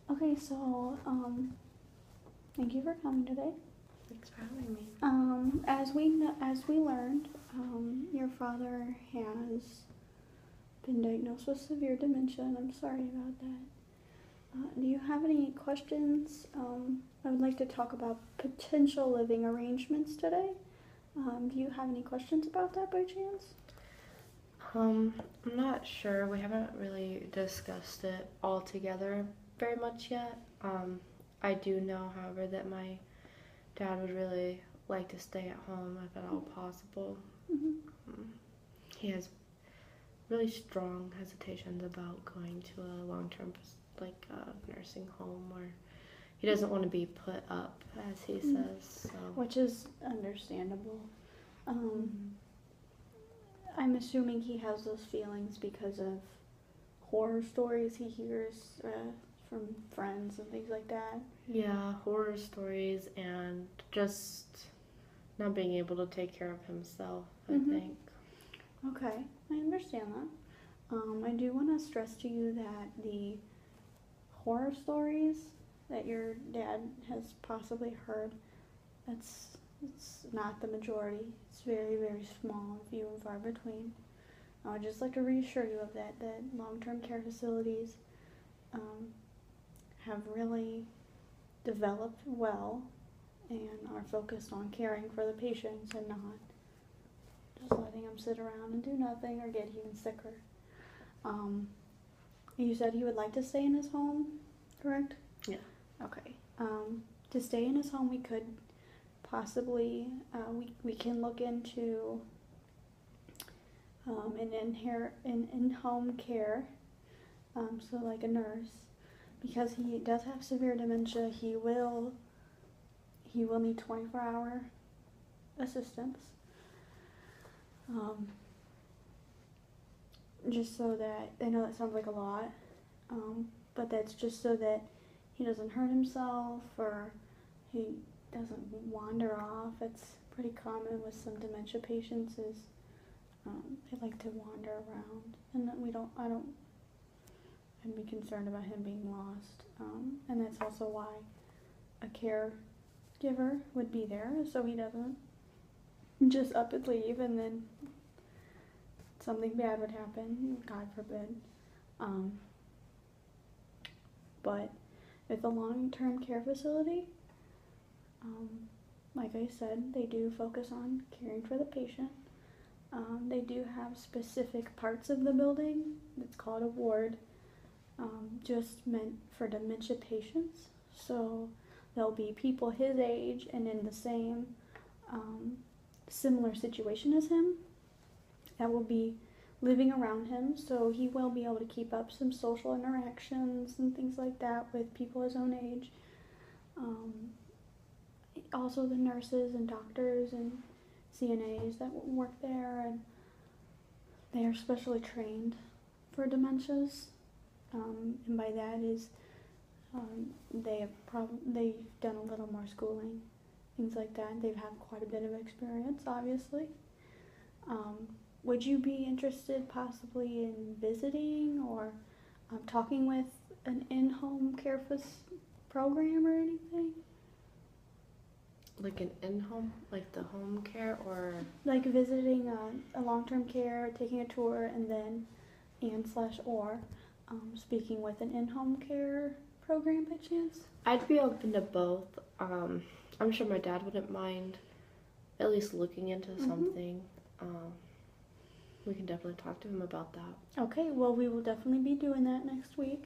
Okay, so, thank you for coming today. Thanks for having me. As we learned, your father has been diagnosed with severe dementia, and I'm sorry about that. Do you have any questions? I would like to talk about potential living arrangements today. Do you have any questions about that by chance? I'm not sure. We haven't really discussed it all together very much yet. I do know, however, that my dad would really like to stay at home if at all possible. Mm-hmm. He has really strong hesitations about going to a long-term, like nursing home, or he doesn't want to be put up, as he says. So. Which is understandable. I'm assuming he has those feelings because of horror stories he hears from friends and things like that. Yeah, horror stories and just not being able to take care of himself, I think. Okay, I understand that. I do want to stress to you that the horror stories that your dad has possibly heard, it's not the majority. It's very, very small, few and far between. I would just like to reassure you of that long-term care facilities have really developed well and are focused on caring for the patients and not just letting them sit around and do nothing or get even sicker. You said he would like to stay in his home, correct? Yeah. Okay. To stay in his home, we could possibly, we can look into an in-home care, so like a nurse, because he does have severe dementia. He will need 24-hour assistance. Just so that, I know that sounds like a lot, but that's just so that he doesn't hurt himself or he doesn't wander off. It's pretty common with some dementia patients is they like to wander around, and I'd be concerned about him being lost, and that's also why a caregiver would be there, so he doesn't just up and leave and then something bad would happen, God forbid. But with a long-term care facility, like I said, they do focus on caring for the patient. They do have specific parts of the building, it's called a ward, just meant for dementia patients. So there'll be people his age and in the same similar situation as him that will be living around him, so he will be able to keep up some social interactions and things like that with people his own age. Also the nurses and doctors and CNAs that work there, and they are specially trained for dementias, and by that is they've done a little more schooling, things like that. They've had quite a bit of experience, obviously. Would you be interested possibly in visiting or talking with an in-home care program or anything? Like an in-home, like the home care, or? Like visiting a long-term care, taking a tour, and then or speaking with an in-home care program by chance? I'd be open to both. I'm sure my dad wouldn't mind at least looking into something. We can definitely talk to him about that. Okay, well, we will definitely be doing that next week,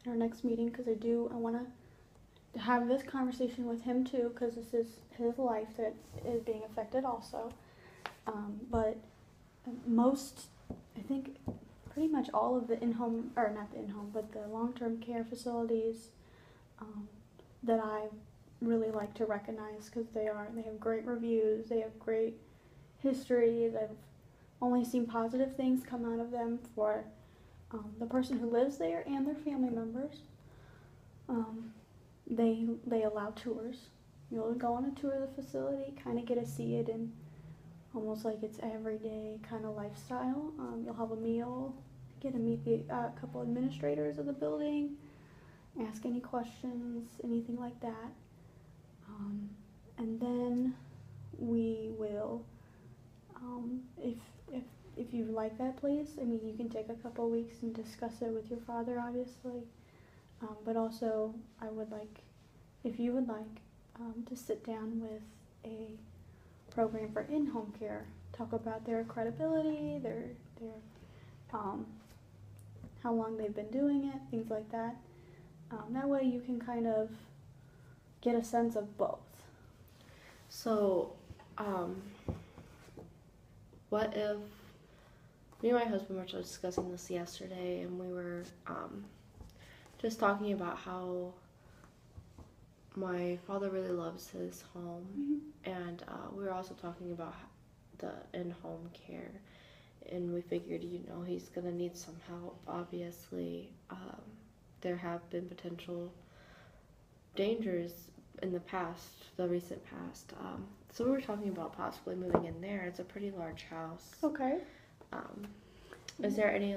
in our next meeting, because I want to have this conversation with him too, because this is his life that is being affected also. But I think pretty much all of the in-home, or not the in-home, but the long-term care facilities that I really like to recognize, because they have great reviews, they have great history, they've only seen positive things come out of them for the person who lives there and their family members. They allow tours. You'll go on a tour of the facility, kind of get to see it in almost like it's everyday kind of lifestyle. You'll have a meal, get to meet a couple administrators of the building, ask any questions, anything like that. And then we will, if if you like that place, I mean, you can take a couple weeks and discuss it with your father, obviously. But also, I would like, if you would like, to sit down with a program for in-home care, talk about their credibility, their how long they've been doing it, things like that. That way you can kind of get a sense of both. So, what if me and my husband were just discussing this yesterday, and we were just talking about how my father really loves his home, and we were also talking about the in-home care, and we figured, he's gonna need some help. Obviously, there have been potential dangers in the recent past. So we were talking about possibly moving in there. It's a pretty large house. Okay. Is there any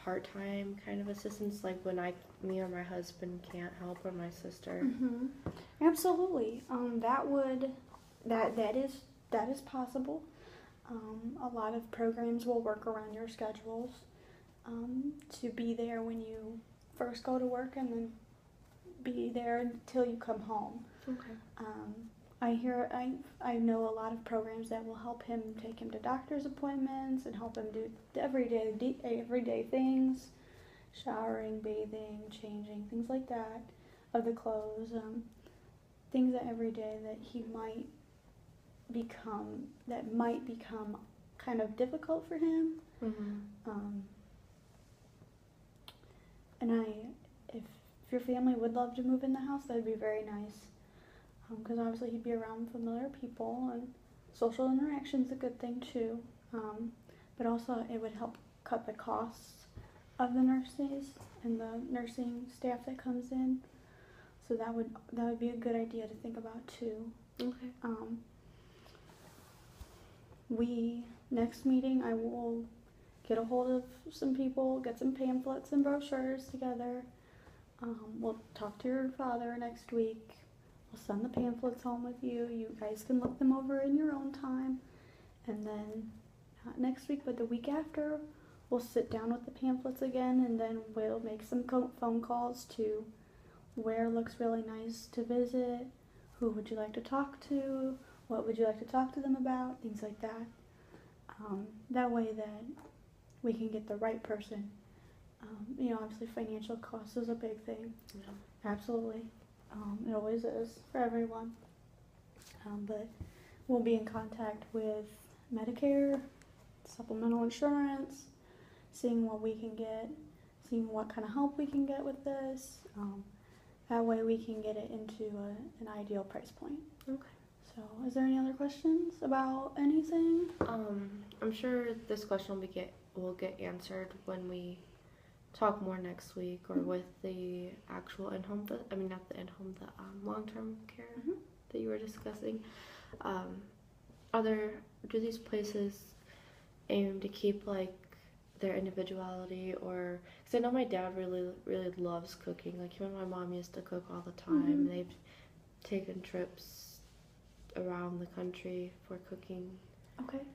part-time kind of assistance, when me or my husband can't help, or my sister? Absolutely. That is possible. A lot of programs will work around your schedules to be there when you first go to work and then be there until you come home. Okay. I know a lot of programs that will help him, take him to doctor's appointments and help him do everyday things, showering, bathing, changing, things like that, of the clothes, things that every day that he might become kind of difficult for him. And if your family would love to move in the house, that'd be very nice. Because obviously he'd be around familiar people, and social interaction's a good thing too. But also it would help cut the costs of the nurses and the nursing staff that comes in. So that would be a good idea to think about too. Okay. Next meeting, I will get a hold of some people, get some pamphlets and brochures together. We'll talk to your father next week. We'll send the pamphlets home with you. You guys can look them over in your own time. And then, not next week, but the week after, we'll sit down with the pamphlets again, and then we'll make some phone calls to where looks really nice to visit, who would you like to talk to, what would you like to talk to them about, things like that. That way that we can get the right person. Obviously financial cost is a big thing. Yeah. Absolutely. It always is for everyone. But we'll be in contact with Medicare, supplemental insurance, seeing what we can get, seeing what kind of help we can get with this. That way we can get it into an ideal price point. Okay. So, is there any other questions about anything? I'm sure this question will get answered when we talk more next week, or with the actual in-home, not the in-home, the long-term care that you were discussing. Do these places aim to keep their individuality, or because I know my dad really, really loves cooking. Him and my mom used to cook all the time. They've taken trips around the country for cooking. Okay.